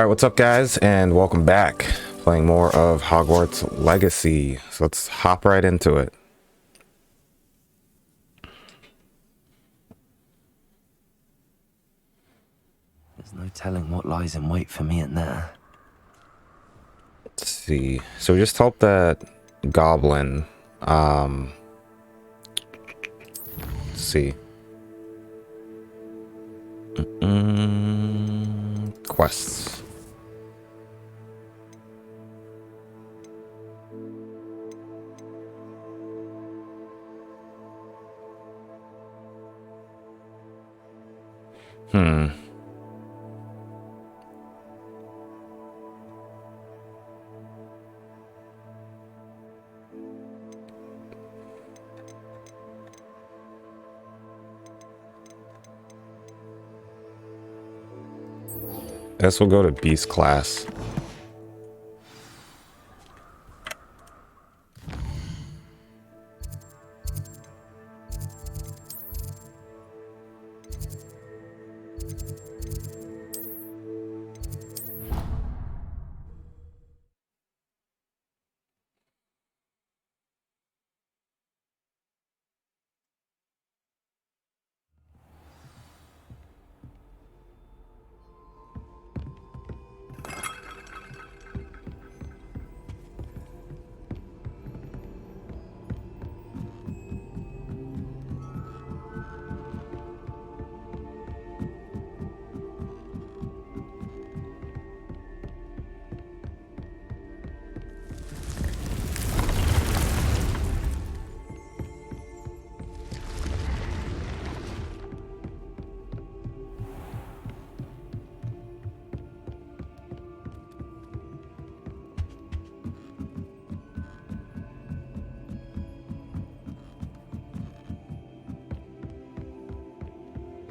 Alright, what's up guys, and welcome back. Playing more of Hogwarts Legacy. So let's hop right into it. There's no telling what lies in wait for me in there. Let's see. So we just helped that goblin. Let's see. Quests. I guess we'll go to Beast class.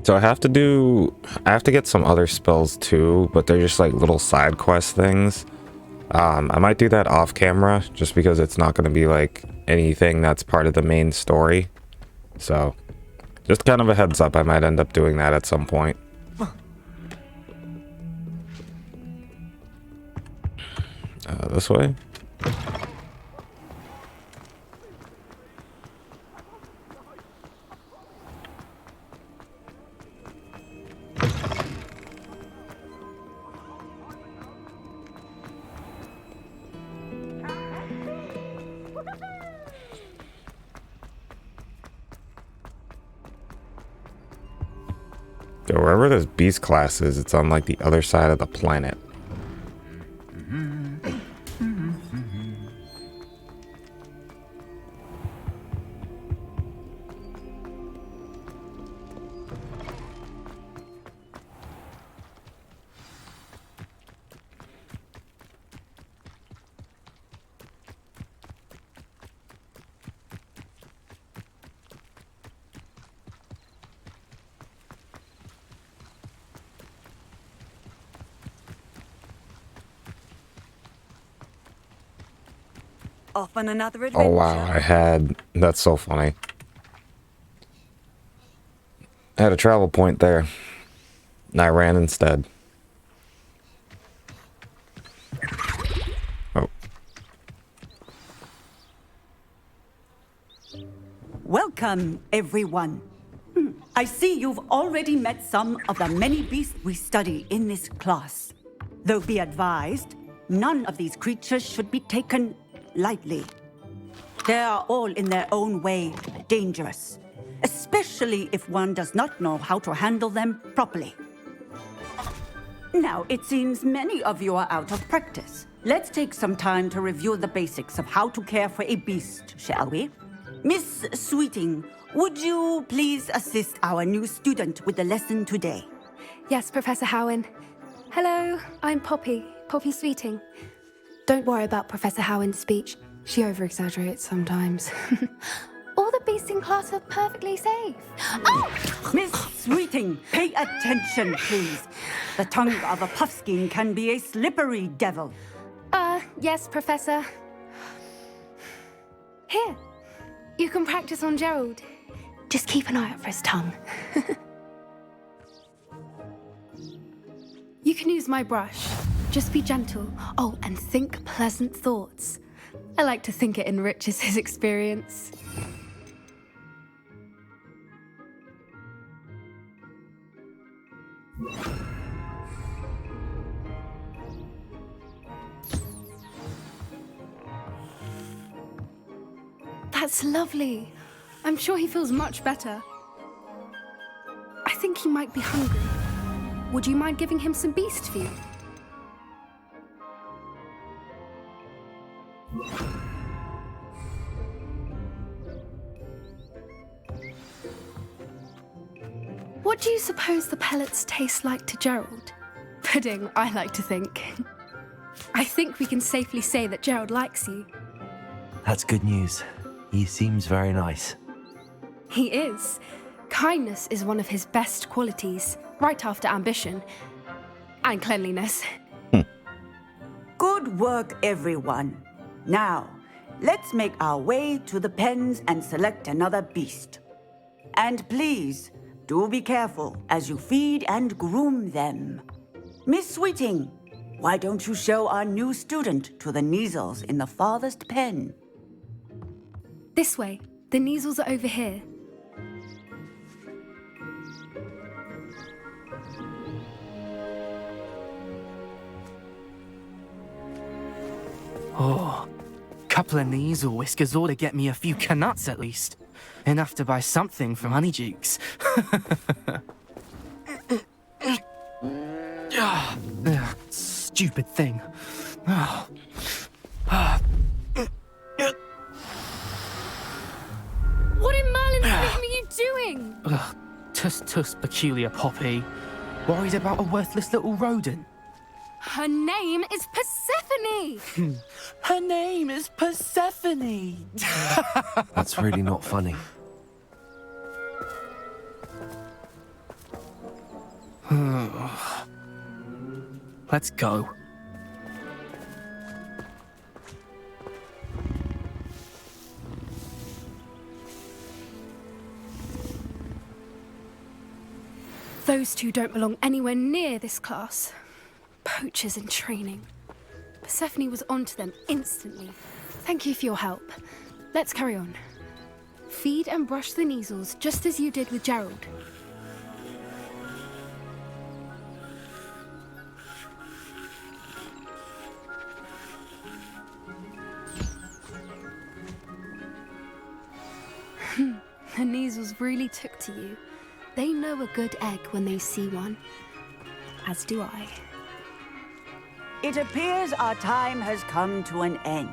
So I have to get some other spells too, but they're just like little side quest things. I might do that off camera just because it's not going to be like anything that's part of the main story. So just kind of a heads up, I might end up doing that at some point. This way? So wherever this beast class is, it's on like the other side of the planet. Off on another adventure. Oh wow, that's so funny. I had a travel point there, and I ran instead. Oh. Welcome, everyone. I see you've already met some of the many beasts we study in this class. Though be advised, none of these creatures should be taken lightly. They are all in their own way dangerous, especially if one does not know how to handle them properly. Now, it seems many of you are out of practice. Let's take some time to review the basics of how to care for a beast, shall we? Miss Sweeting, would you please assist our new student with the lesson today? Yes, Professor Howen. Hello, I'm Poppy Sweeting. Don't worry about Professor Howen's speech. She over-exaggerates sometimes. All the beasts in class are perfectly safe. Oh! Miss Sweeting, pay attention, please. The tongue of a puffskein can be a slippery devil. Yes, Professor. Here, you can practice on Gerald. Just keep an eye out for his tongue. You can use my brush. Just be gentle. Oh, and think pleasant thoughts. I like to think it enriches his experience. That's lovely. I'm sure he feels much better. I think he might be hungry. Would you mind giving him some beast food? What do you suppose the pellets taste like to Gerald? Pudding, I like to think. I think we can safely say that Gerald likes you. That's good news. He seems very nice. He is. Kindness is one of his best qualities, right after ambition. And cleanliness. Good work, everyone. Now, let's make our way to the pens and select another beast. And please, do be careful as you feed and groom them. Miss Sweeting, why don't you show our new student to the Neasels in the farthest pen? This way. The Neasels are over here. Oh, couple of Neasel whiskers ought to get me a few canuts at least. Enough to buy something from Honeydukes. Stupid thing. What in Merlin's name are you doing? Tuss, peculiar Poppy. Worried about a worthless little rodent. Her name is Persephone! Her name is Persephone. That's really not funny. Let's go. Those two don't belong anywhere near this class. Poachers in training. Persephone was onto them instantly. Thank you for your help. Let's carry on. Feed and brush the Neasels just as you did with Gerald. The Neasels really took to you. They know a good egg when they see one. As do I. It appears our time has come to an end.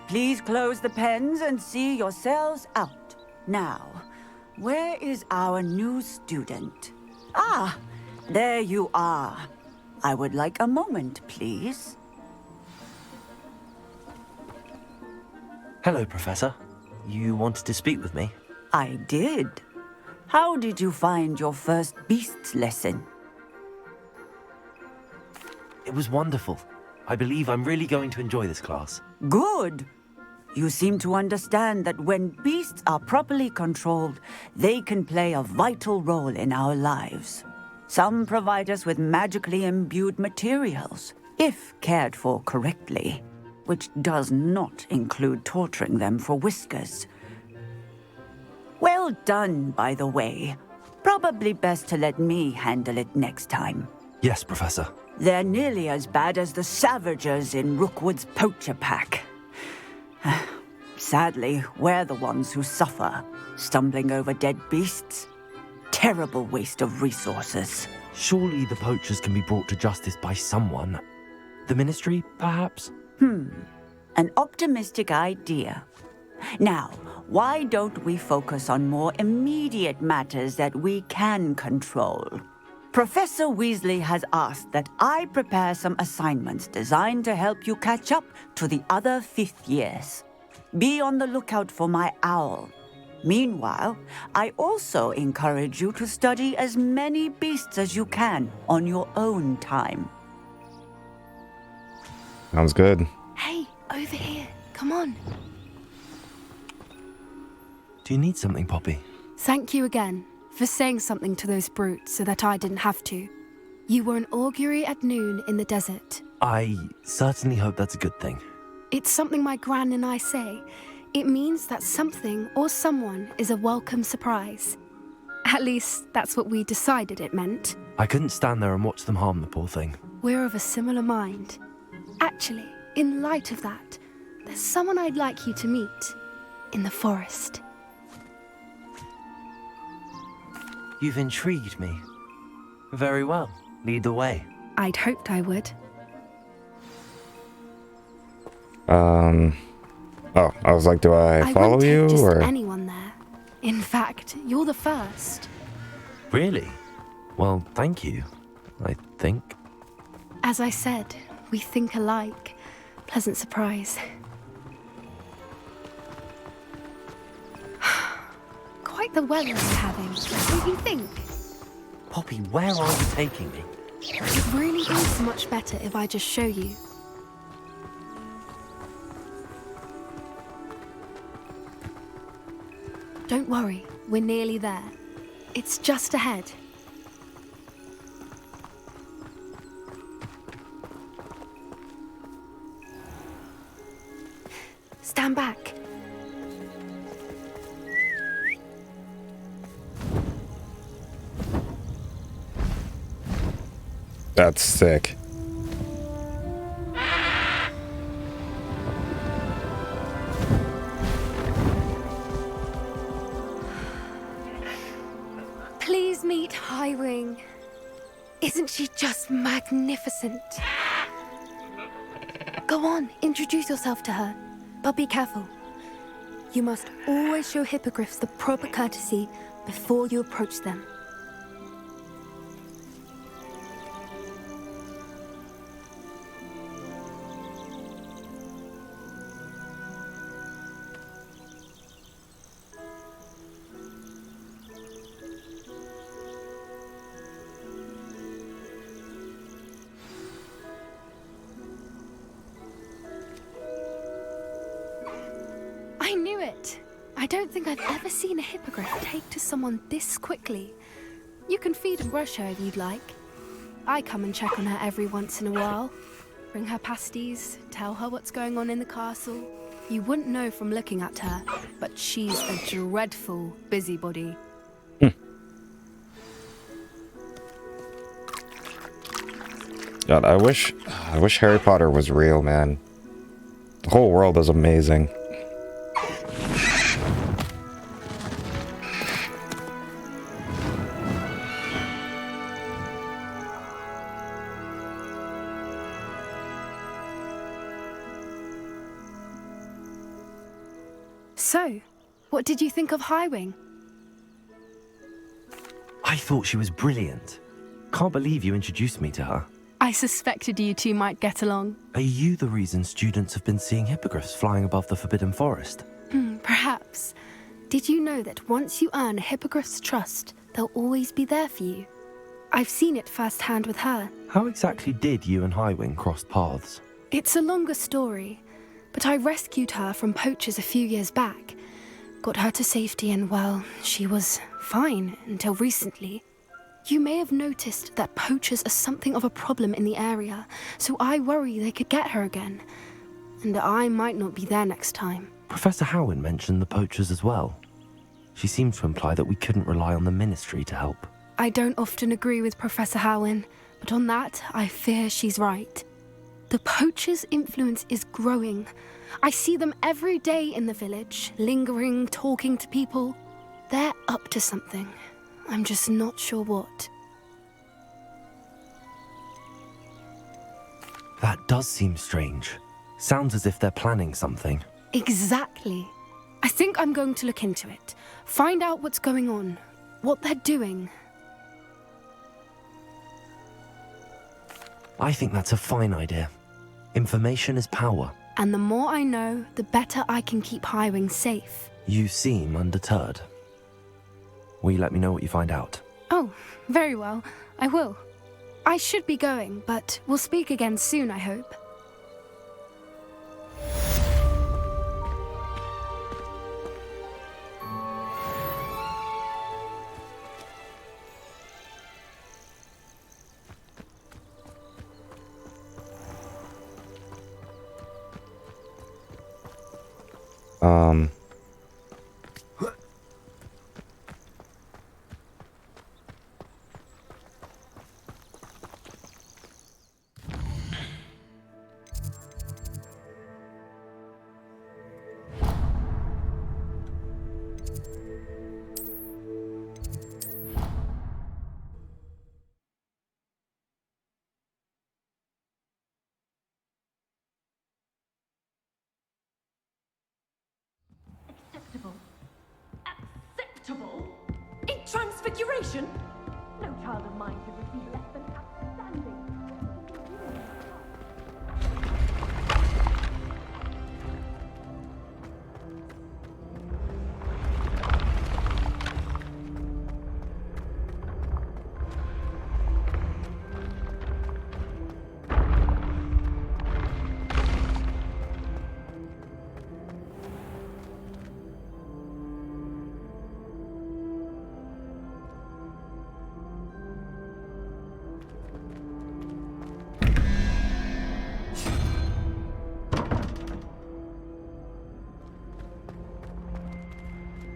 Please close the pens and see yourselves out. Now, where is our new student? Ah, there you are. I would like a moment, please. Hello, Professor. You wanted to speak with me? I did. How did you find your first beasts lesson? It was wonderful. I believe I'm really going to enjoy this class. Good. You seem to understand that when beasts are properly controlled, they can play a vital role in our lives. Some provide us with magically imbued materials, if cared for correctly, which does not include torturing them for whiskers. Well done, by the way. Probably best to let me handle it next time. Yes, Professor. They're nearly as bad as the Savagers in Rookwood's poacher pack. Sadly, we're the ones who suffer, stumbling over dead beasts. Terrible waste of resources. Surely the poachers can be brought to justice by someone. The Ministry, perhaps? An optimistic idea. Now, why don't we focus on more immediate matters that we can control? Professor Weasley has asked that I prepare some assignments designed to help you catch up to the other fifth years. Be on the lookout for my owl. Meanwhile, I also encourage you to study as many beasts as you can on your own time. Sounds good. Hey, over here. Come on. Do you need something, Poppy? Thank you again for saying something to those brutes so that I didn't have to. You were an augury at noon in the desert, I certainly hope that's a good thing. It's something my gran and I say. It means that something or someone is a welcome surprise. At least, that's what we decided it meant. I couldn't stand there and watch them harm the poor thing. We're of a similar mind. Actually, in light of that, there's someone I'd like you to meet. In the forest. You've intrigued me. Very well. Lead the way. I'd hoped I would. Oh, I was like, do I follow wouldn't you, take just or? anyone there. In fact, you're the first. Really? Well, thank you, I think. As I said, we think alike. Pleasant surprise. Quite the weather we're having, don't you think? Poppy, where are you taking me? It really is much better if I just show you. Don't worry, we're nearly there. It's just ahead. Stand back. That's sick. Please meet Highwing. Isn't she just magnificent? Go on, introduce yourself to her. But be careful. You must always show hippogriffs the proper courtesy before you approach them. I knew it! I don't think I've ever seen a hippogriff take to someone this quickly. You can feed and brush her if you'd like. I come and check on her every once in a while. Bring her pasties, tell her what's going on in the castle. You wouldn't know from looking at her, but she's a dreadful busybody. God, I wish Harry Potter was real, man. The whole world is amazing. So, what did you think of Highwing? I thought she was brilliant. Can't believe you introduced me to her. I suspected you two might get along. Are you the reason students have been seeing hippogriffs flying above the Forbidden Forest? Perhaps. Did you know that once you earn a hippogriff's trust, they'll always be there for you? I've seen it firsthand with her. How exactly did you and Highwing cross paths? It's a longer story, but I rescued her from poachers a few years back. Got her to safety and, well, she was fine until recently. You may have noticed that poachers are something of a problem in the area, so I worry they could get her again. And I might not be there next time. Professor Howin mentioned the poachers as well. She seemed to imply that we couldn't rely on the Ministry to help. I don't often agree with Professor Howin, but on that, I fear she's right. The poachers' influence is growing. I see them every day in the village, lingering, talking to people. They're up to something. I'm just not sure what. That does seem strange. Sounds as if they're planning something. Exactly. I think I'm going to look into it. Find out what's going on, what they're doing. I think that's a fine idea. Information is power. And the more I know, the better I can keep Highwing safe. You seem undeterred. Will you let me know what you find out? Oh, very well. I will. I should be going, but we'll speak again soon, I hope. Um. Acceptable. Acceptable? In transfiguration? No child of mine could receive less than outstanding.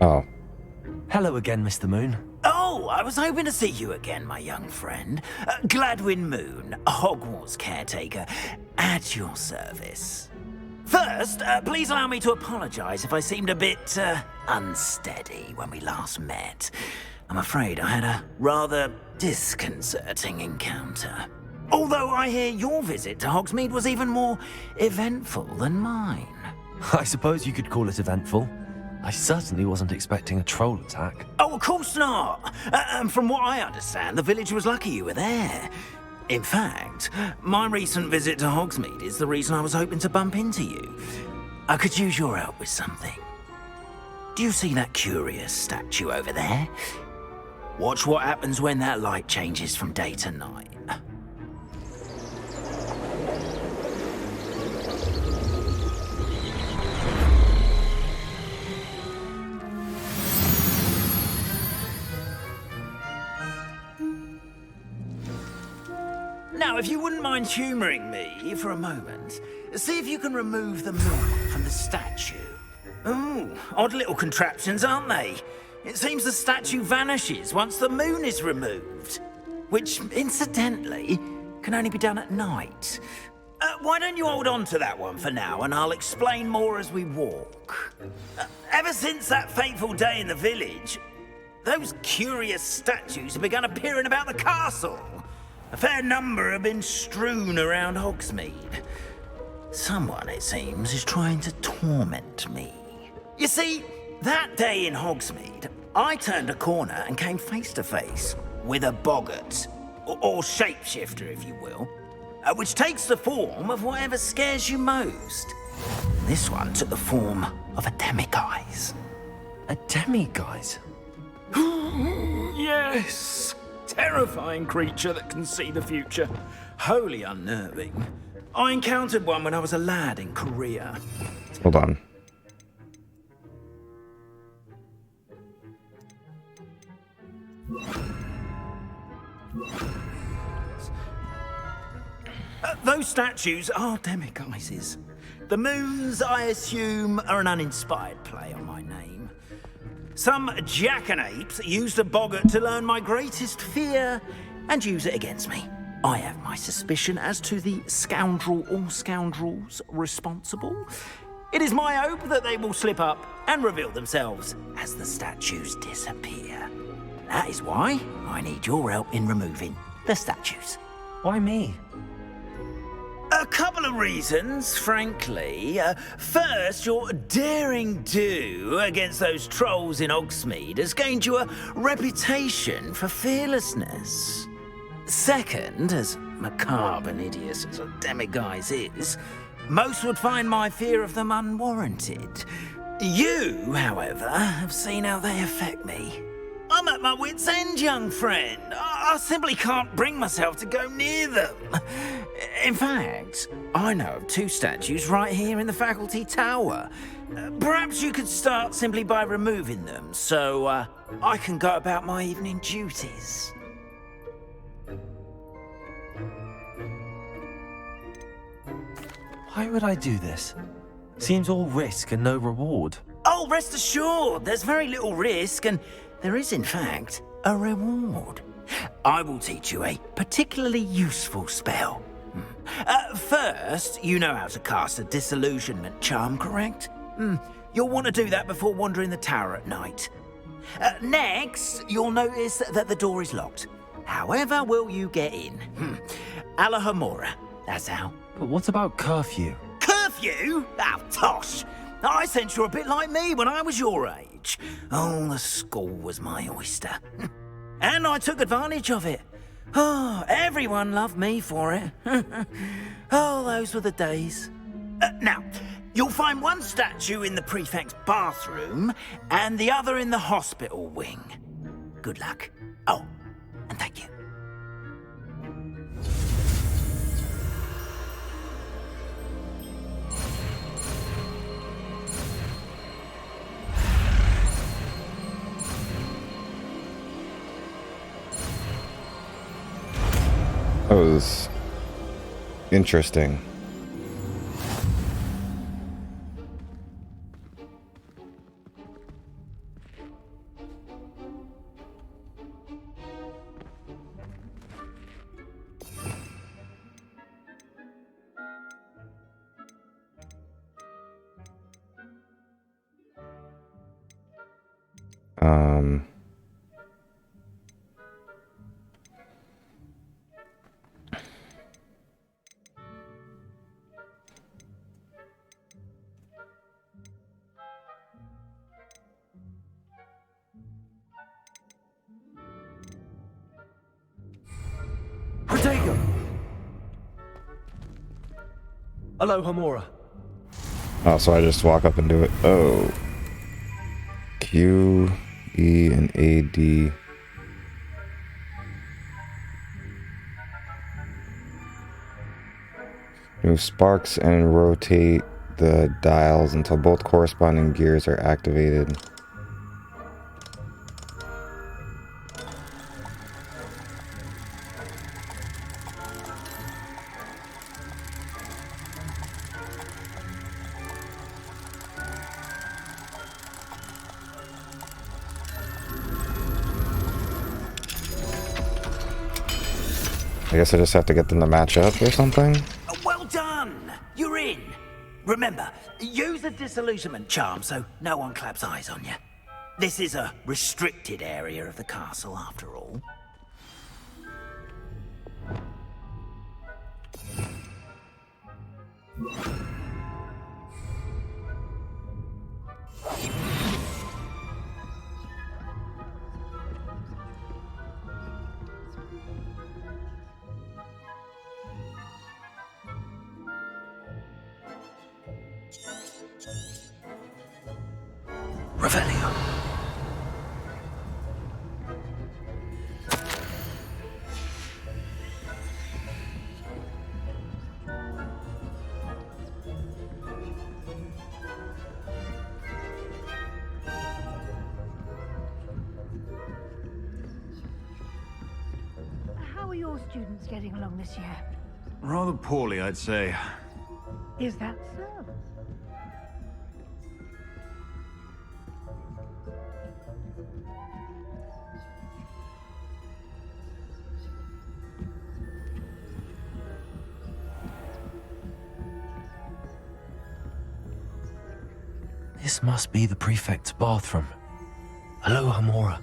Oh. Hello again, Mr. Moon. Oh, I was hoping to see you again, my young friend. Gladwin Moon, Hogwarts caretaker, at your service. First, please allow me to apologize if I seemed a bit, unsteady when we last met. I'm afraid I had a rather disconcerting encounter. Although I hear your visit to Hogsmeade was even more eventful than mine. I suppose you could call it eventful. I certainly wasn't expecting a troll attack. Oh, of course not. And from what I understand, the village was lucky you were there. In fact, my recent visit to Hogsmeade is the reason I was hoping to bump into you. I could use your help with something. Do you see that curious statue over there? Watch what happens when that light changes from day to night. Now, if you wouldn't mind humouring me for a moment, see if you can remove the moon from the statue. Ooh, odd little contraptions, aren't they? It seems the statue vanishes once the moon is removed. Which, incidentally, can only be done at night. Why don't you hold on to that one for now, and I'll explain more as we walk. Ever since that fateful day in the village, those curious statues have begun appearing about the castle. A fair number have been strewn around Hogsmeade. Someone, it seems, is trying to torment me. You see, that day in Hogsmeade, I turned a corner and came face to face with a boggart, or shapeshifter, if you will, which takes the form of whatever scares you most. This one took the form of a demiguise. A demiguise? Yes! Terrifying creature that can see the future. Wholly unnerving. I encountered one when I was a lad in Korea. Hold on. Those statues are demiguises. The moons, I assume, are an uninspired play on my name. Some jackanapes used a boggart to learn my greatest fear and use it against me. I have my suspicion as to the scoundrel or scoundrels responsible. It is my hope that they will slip up and reveal themselves as the statues disappear. That is why I need your help in removing the statues. Why me? A couple of reasons, frankly. First, your daring do against those trolls in Hogsmeade has gained you a reputation for fearlessness. Second, as macabre and hideous as a demiguise is, most would find my fear of them unwarranted. You, however, have seen how they affect me. I'm at my wit's end, young friend. I simply can't bring myself to go near them. In fact, I know of two statues right here in the faculty tower. Perhaps you could start simply by removing them, so I can go about my evening duties. Why would I do this? Seems all risk and no reward. Oh, rest assured, there's very little risk, and there is, in fact, a reward. I will teach you a particularly useful spell. First, you know how to cast a disillusionment charm, correct? You'll want to do that before wandering the tower at night. Next, you'll notice that the door is locked. However will you get in? Alahomora, that's how. But what about curfew? Curfew? Oh, tosh! I sense you're a bit like me when I was your age. Oh, the school was my oyster. And I took advantage of it. Oh, everyone loved me for it. Oh, those were the days. Now, you'll find one statue in the prefect's bathroom and the other in the hospital wing. Good luck. Oh, and thank you. That was interesting. Protego! Alohomora. Oh, so I just walk up and do it. Oh. Q, E, and A, D. Move sparks and rotate the dials until both corresponding gears are activated. I guess I just have to get them to match up or something? Well done! You're in! Remember, use a disillusionment charm so no one claps eyes on you. This is a restricted area of the castle, after all. Revelio. How are your students getting along this year? Rather poorly, I'd say. Is that so? This must be the prefect's bathroom. Alohomora.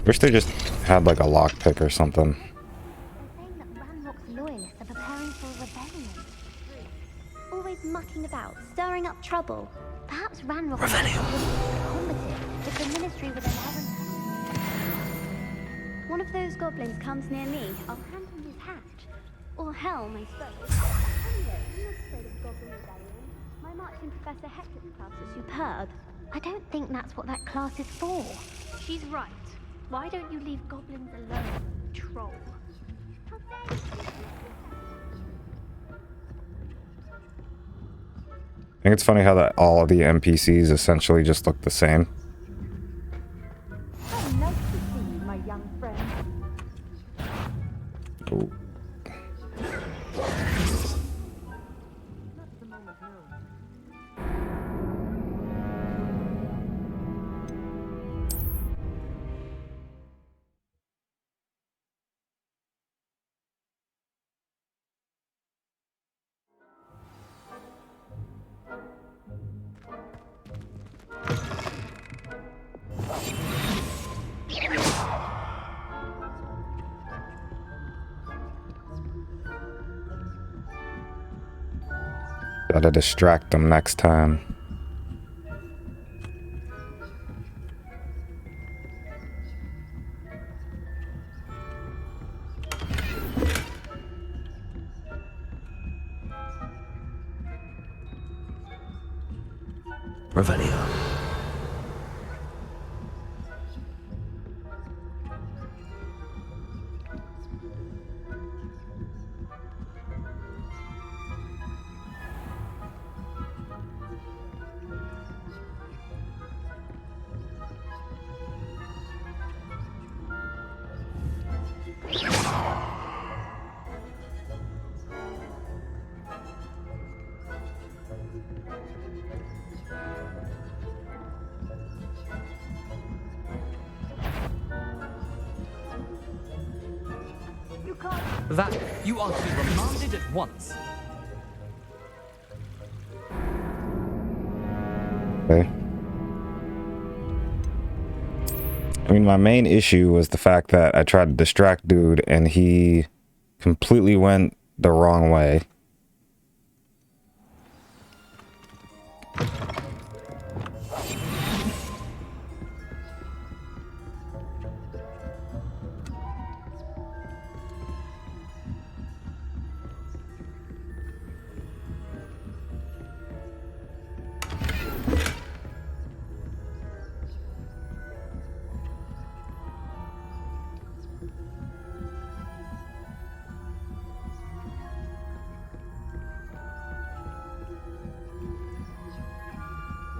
Wish they just had like a lockpick or something. Saying that Ranrock's loyalists are preparing for a rebellion. Always mucking about, stirring up trouble. Perhaps Ranrock was combative if the ministry would allow them. One of those goblins comes near me, I'll hand him his hatch. Or helm, I suppose. Anyway, I'm not afraid of Goblin Rebellion. My marching Professor Hector's class is superb. I don't think that's what that class is for. She's right. Why don't you leave goblins alone, troll? How dare you? I think it's funny how that all of the NPCs essentially just look the same. Oh, nice to see you, my young friend. Ooh. Gotta distract them next time. Revelio. That you are to be remanded at once. Okay. I mean, my main issue was the fact that I tried to distract dude and he completely went the wrong way.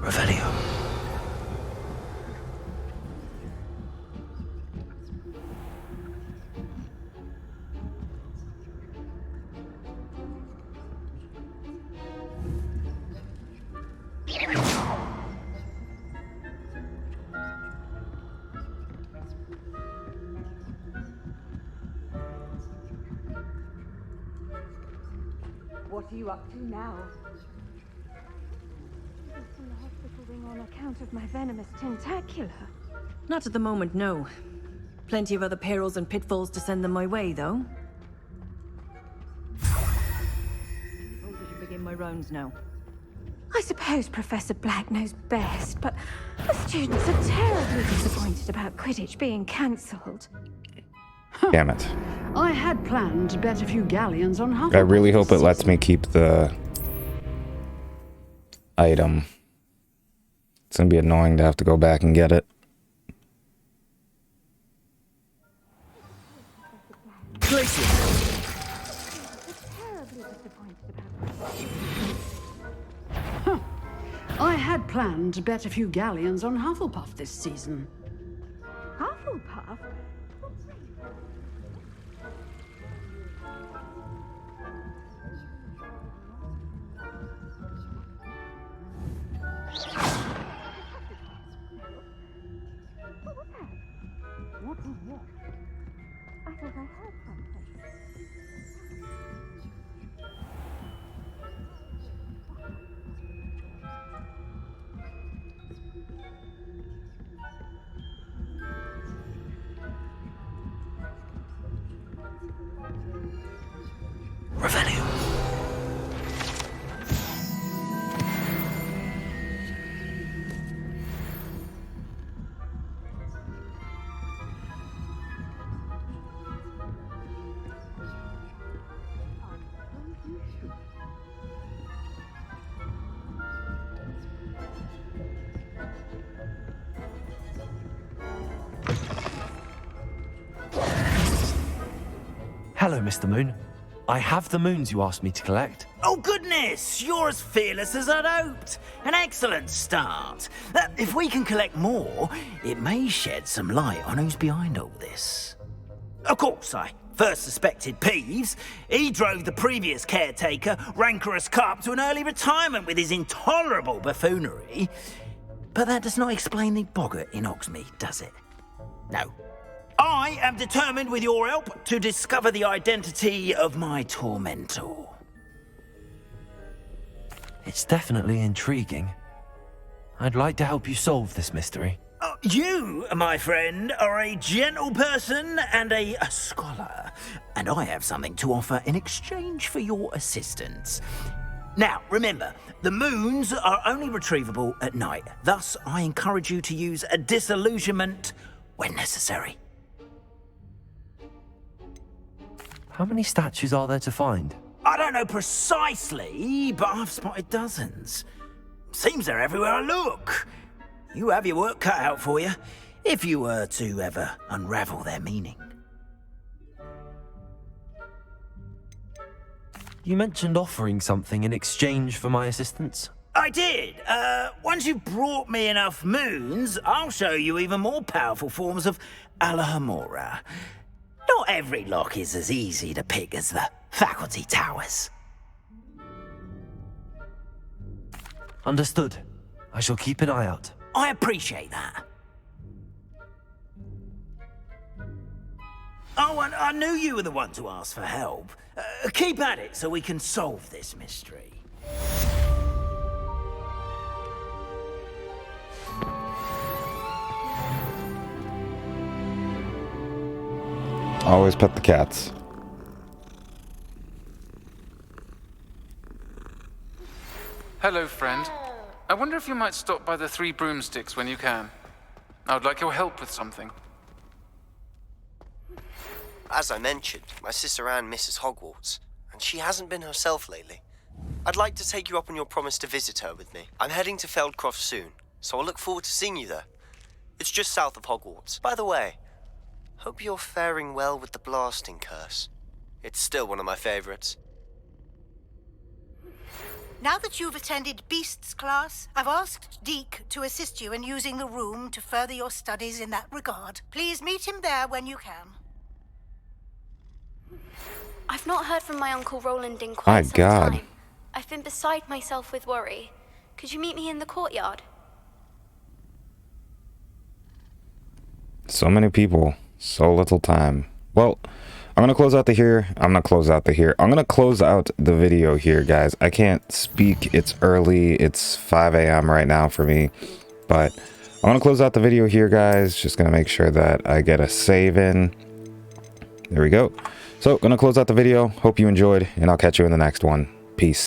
Revelio. What are you up to now? From the hospital wing on account of my venomous tentacula. Not at the moment, no. Plenty of other perils and pitfalls to send them my way, though. Suppose I should begin my rounds now. I suppose Professor Black knows best, but the students are terribly disappointed about Quidditch being cancelled. Damn it. I had planned to bet a few galleons on Hufflepuff. I really hope it lets me keep the item. It's gonna be annoying to have to go back and get it. I had planned to bet a few galleons on Hufflepuff this season. Hufflepuff? What is this? I thought I heard something. Hello, Mr. Moon. I have the moons you asked me to collect. Oh, goodness! You're as fearless as I'd hoped. An excellent start. If we can collect more, it may shed some light on who's behind all this. Of course, I first suspected Peeves. He drove the previous caretaker, Rancorous Carp, to an early retirement with his intolerable buffoonery. But that does not explain the boggart in Hogsmeade, does it? No. I am determined, with your help, to discover the identity of my tormentor. It's definitely intriguing. I'd like to help you solve this mystery. You, my friend, are a gentle person and a scholar, and I have something to offer in exchange for your assistance. Now, remember, the moons are only retrievable at night. Thus, I encourage you to use a disillusionment when necessary. How many statues are there to find? I don't know precisely, but I've spotted dozens. Seems they're everywhere I look. You have your work cut out for you, if you were to ever unravel their meaning. You mentioned offering something in exchange for my assistance. I did. Once you've brought me enough moons, I'll show you even more powerful forms of Alohomora. Not every lock is as easy to pick as the faculty towers. Understood. I shall keep an eye out. I appreciate that. Oh, and I knew you were the one to ask for help. Keep at it so we can solve this mystery. Always pet the cats. Hello, friend. I wonder if you might stop by the Three Broomsticks when you can. I would like your help with something. As I mentioned, my sister Anne misses Hogwarts, and she hasn't been herself lately. I'd like to take you up on your promise to visit her with me. I'm heading to Feldcroft soon, so I'll look forward to seeing you there. It's just south of Hogwarts. By the way, hope you're faring well with the blasting curse. It's still one of my favorites. Now that you've attended Beasts class, I've asked Deke to assist you in using the room to further your studies in that regard. Please meet him there when you can. I've not heard from my Uncle Roland in quite some time. I've been beside myself with worry. Could you meet me in the courtyard? So many people, so little time. Well, I'm gonna close out the here. I'm gonna close out the video here, guys. I can't speak. It's early. It's 5 a.m. right now for me, but I'm gonna close out the video here, guys. Just gonna make sure that I get a save in. There we go. So, gonna close out the video. Hope you enjoyed, and I'll catch you in the next one. Peace.